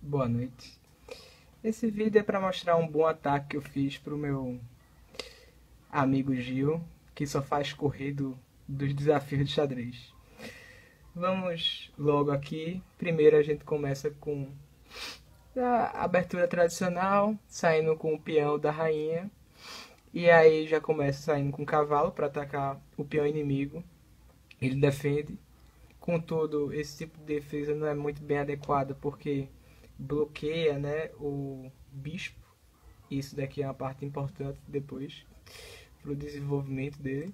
Boa noite. Esse vídeo é para mostrar um bom ataque que eu fiz pro meu amigo Gil, que só faz correr dos desafios de xadrez. Vamos logo aqui. Primeiro a gente começa com a abertura tradicional, saindo com o peão da rainha. E aí já começa saindo com o cavalo para atacar o peão inimigo. Ele defende. Contudo, esse tipo de defesa não é muito bem adequado porque bloqueia, né, o bispo. Isso daqui é uma parte importante depois para o desenvolvimento dele.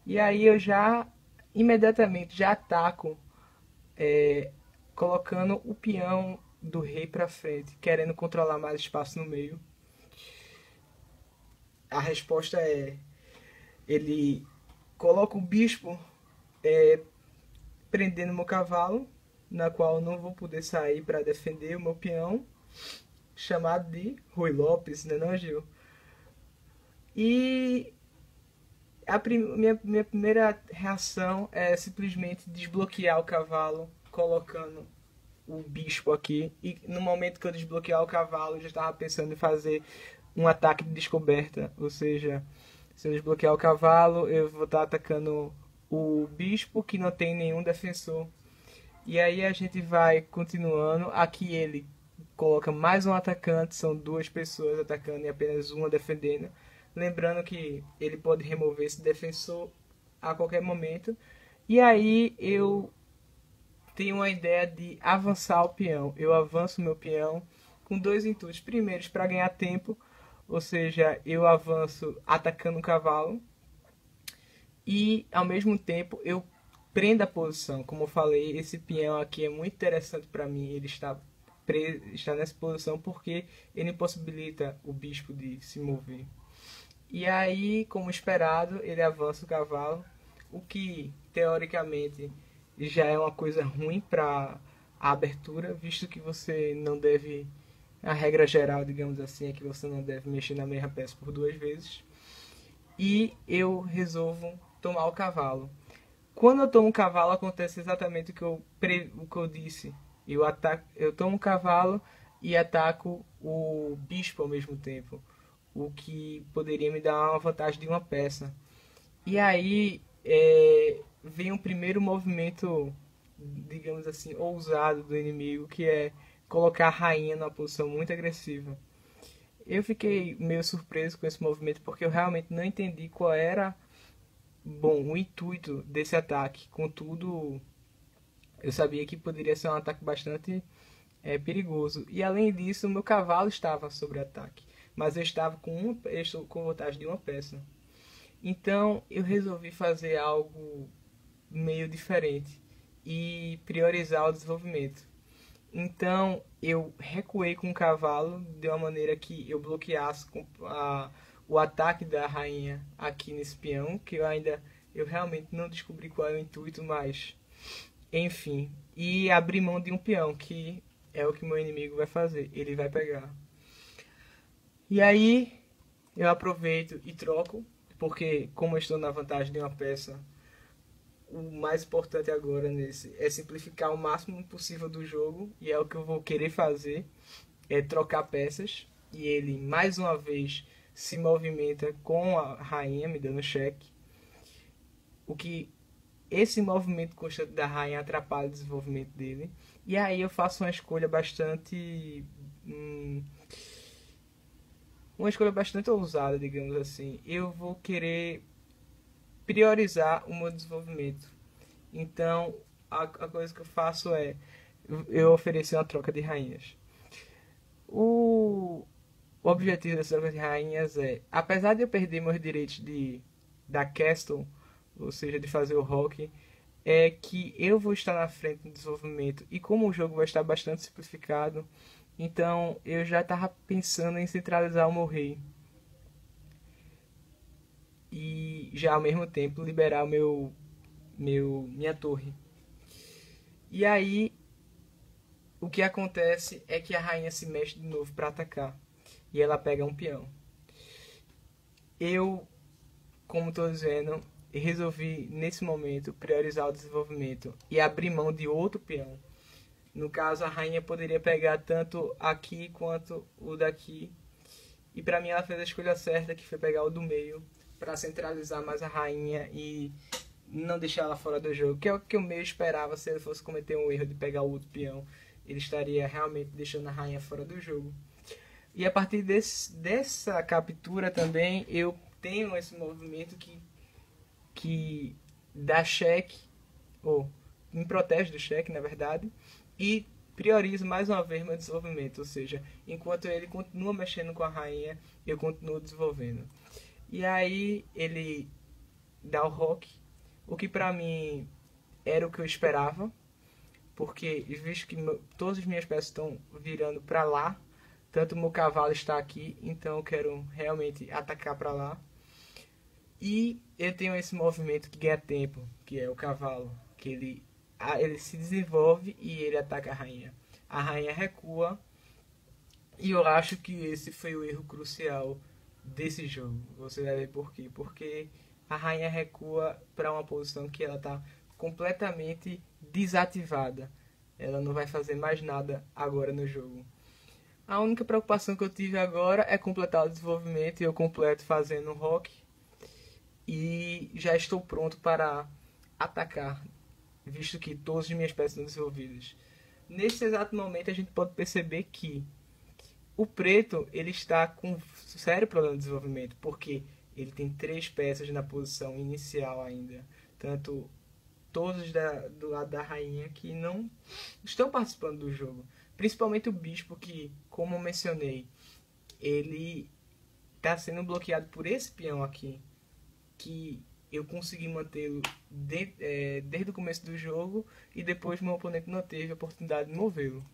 E aí eu já imediatamente já ataco, é, colocando o peão do rei para frente, querendo controlar mais espaço no meio. A resposta é ele coloca o bispo, é, prendendo meu cavalo, na qual eu não vou poder sair para defender o meu peão, chamado de Rui Lopes, né, não, Gil? E minha primeira reação é simplesmente desbloquear o cavalo, colocando o bispo aqui. E no momento que eu desbloquear o cavalo, eu já estava pensando em fazer um ataque de descoberta. Ou seja, se eu desbloquear o cavalo, eu vou estar atacando o bispo que não tem nenhum defensor. E aí a gente vai continuando. Aqui ele coloca mais um atacante, são duas pessoas atacando e apenas uma defendendo. Lembrando que ele pode remover esse defensor a qualquer momento. E aí eu tenho uma ideia de avançar o peão. Eu avanço meu peão com dois intuitos. Primeiro, para ganhar tempo, ou seja, eu avanço atacando o cavalo e ao mesmo tempo eu prendo a posição. Como eu falei, esse peão aqui é muito interessante para mim. Ele está nessa posição porque ele impossibilita o bispo de se mover. E aí, como esperado, ele avança o cavalo, o que teoricamente já é uma coisa ruim para a abertura, visto que você não deve, a regra geral, digamos assim, é que você não deve mexer na mesma peça por duas vezes. E eu resolvo tomar o cavalo. Quando eu tomo o cavalo, acontece exatamente o que eu disse. Eu tomo o cavalo e ataco o bispo ao mesmo tempo, o que poderia me dar uma vantagem de uma peça. E aí vem o primeiro movimento, digamos assim, ousado do inimigo, que é colocar a rainha numa posição muito agressiva. Eu fiquei meio surpreso com esse movimento porque eu realmente não entendi qual era, bom, o intuito desse ataque. Contudo, eu sabia que poderia ser um ataque bastante perigoso. E além disso, meu cavalo estava sob ataque, mas eu estou com vantagem de uma peça. Então eu resolvi fazer algo meio diferente e priorizar o desenvolvimento. Então eu recuei com o cavalo de uma maneira que eu bloqueasse o ataque da rainha aqui nesse peão, que eu realmente não descobri qual é o intuito, mas enfim, e abri mão de um peão, que é o que meu inimigo vai fazer, ele vai pegar. E aí eu aproveito e troco, porque como eu estou na vantagem de uma peça, o mais importante agora nesse é simplificar o máximo possível do jogo, e é o que eu vou querer fazer, é trocar peças. E ele mais uma vez se movimenta com a rainha me dando cheque, o que esse movimento constante da rainha atrapalha o desenvolvimento dele. E aí eu faço uma escolha bastante ousada, digamos assim. Eu vou querer priorizar o meu desenvolvimento. Então, a coisa que eu faço é eu oferecer uma troca de rainhas. O, o objetivo dessa troca de rainhas é, apesar de eu perder meus direitos da Castle, ou seja, de fazer o rock, é que eu vou estar na frente no desenvolvimento. E como o jogo vai estar bastante simplificado, então eu já estava pensando em centralizar o meu rei e já ao mesmo tempo liberar minha torre. E aí o que acontece é que a rainha se mexe de novo para atacar e ela pega um peão. Eu, como estou dizendo, resolvi nesse momento priorizar o desenvolvimento e abrir mão de outro peão. No caso, a rainha poderia pegar tanto aqui quanto o daqui. E pra mim ela fez a escolha certa, que foi pegar o do meio, pra centralizar mais a rainha e não deixar ela fora do jogo. Que é o que eu meio esperava se ele fosse cometer um erro de pegar o outro peão. Ele estaria realmente deixando a rainha fora do jogo. E a partir dessa captura também, eu tenho esse movimento que dá cheque, ou me protege do cheque, na verdade, e priorizo mais uma vez meu desenvolvimento. Ou seja, enquanto ele continua mexendo com a rainha, eu continuo desenvolvendo. E aí ele dá o rock, o que pra mim era o que eu esperava, porque visto que todas as minhas peças estão virando pra lá, tanto o meu cavalo está aqui, então eu quero realmente atacar pra lá. E eu tenho esse movimento que ganha tempo, que é o cavalo, que ele se desenvolve e ele ataca a rainha. A rainha recua, e eu acho que esse foi o erro crucial desse jogo. Você vai ver por quê. Porque a rainha recua para uma posição que ela está completamente desativada. Ela não vai fazer mais nada agora no jogo. A única preocupação que eu tive agora é completar o desenvolvimento, e eu completo fazendo um rock. E já estou pronto para atacar, visto que todas as minhas peças estão desenvolvidas. Nesse exato momento a gente pode perceber que o preto ele está com um sério problema de desenvolvimento, porque ele tem 3 peças na posição inicial ainda. Tanto todos do lado da rainha que não estão participando do jogo. Principalmente o bispo que, como eu mencionei, ele está sendo bloqueado por esse peão aqui, que eu consegui mantê-lo desde o começo do jogo, e depois meu oponente não teve a oportunidade de movê-lo.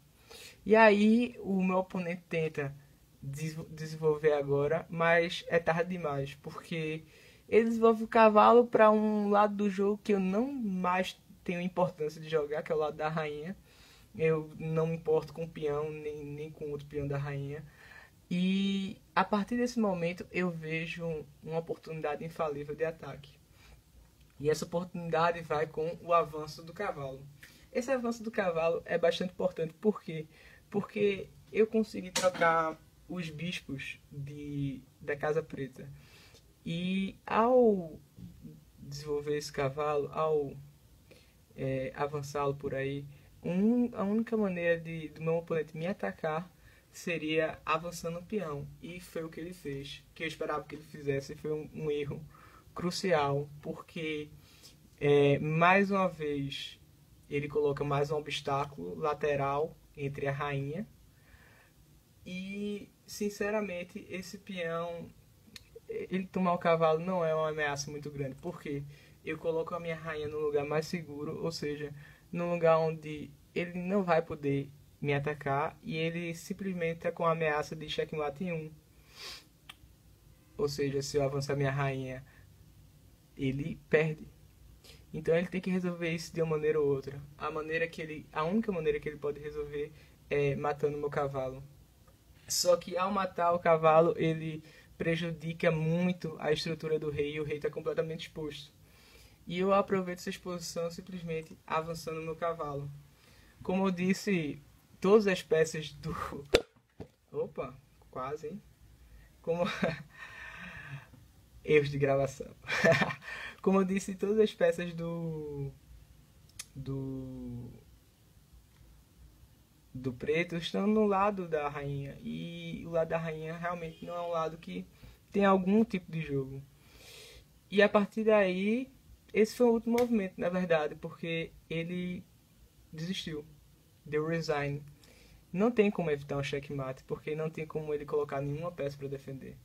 E aí o meu oponente tenta desenvolver agora, mas é tarde demais, porque ele desenvolve o cavalo para um lado do jogo que eu não mais tenho importância de jogar, que é o lado da rainha. Eu não me importo com o peão, nem com outro peão da rainha. E a partir desse momento eu vejo uma oportunidade infalível de ataque. E essa oportunidade vai com o avanço do cavalo. Esse avanço do cavalo é bastante importante. Por quê? Porque eu consegui trocar os bispos da Casa Preta. E ao desenvolver esse cavalo, ao avançá-lo por aí, a única maneira do meu oponente me atacar seria avançando o peão. E foi o que ele fez. O que eu esperava que ele fizesse foi um erro crucial, porque mais uma vez ele coloca mais um obstáculo lateral entre a rainha. E sinceramente esse peão, ele tomar o cavalo não é uma ameaça muito grande, porque eu coloco a minha rainha no lugar mais seguro, ou seja, num lugar onde ele não vai poder me atacar, e ele simplesmente está com a ameaça de checkmate em 1. Ou seja, se eu avançar minha rainha, ele perde. Então ele tem que resolver isso de uma maneira ou outra. A única maneira que ele pode resolver é matando meu cavalo. Só que ao matar o cavalo, ele prejudica muito a estrutura do rei, e o rei está completamente exposto. E eu aproveito essa exposição simplesmente avançando meu cavalo. Como eu disse, todas as peças do... Opa, quase, hein? Como... Erros de gravação. Como eu disse, todas as peças do preto estão no lado da rainha. E o lado da rainha realmente não é um lado que tem algum tipo de jogo. E a partir daí, esse foi o último movimento, na verdade, porque ele desistiu. Deu resign. Não tem como evitar um checkmate, porque não tem como ele colocar nenhuma peça para defender.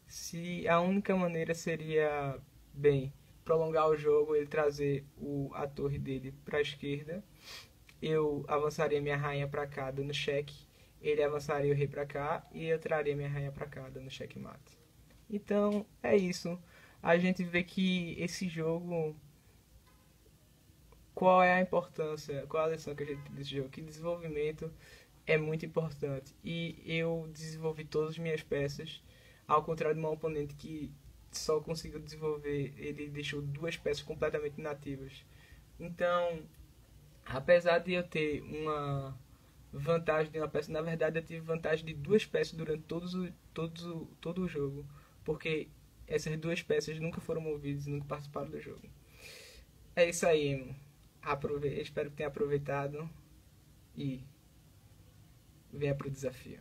Se a única maneira seria, bem, prolongar o jogo, ele trazer a torre dele para a esquerda, eu avançaria minha rainha para cá dando cheque, ele avançaria o rei para cá e eu traria minha rainha para cá dando checkmate. Então é isso. A gente vê que esse jogo, qual é a importância, qual a lição que a gente tem desse jogo? Que desenvolvimento é muito importante. E eu desenvolvi todas as minhas peças, ao contrário de um oponente que só conseguiu desenvolver, ele deixou 2 peças completamente inativas. Então, apesar de eu ter vantagem de uma peça. Na verdade, eu tive vantagem de duas peças durante todo o jogo. Porque essas duas peças nunca foram movidas, nunca participaram do jogo. É isso aí, mano. Espero que tenha aproveitado. E venha pro desafio.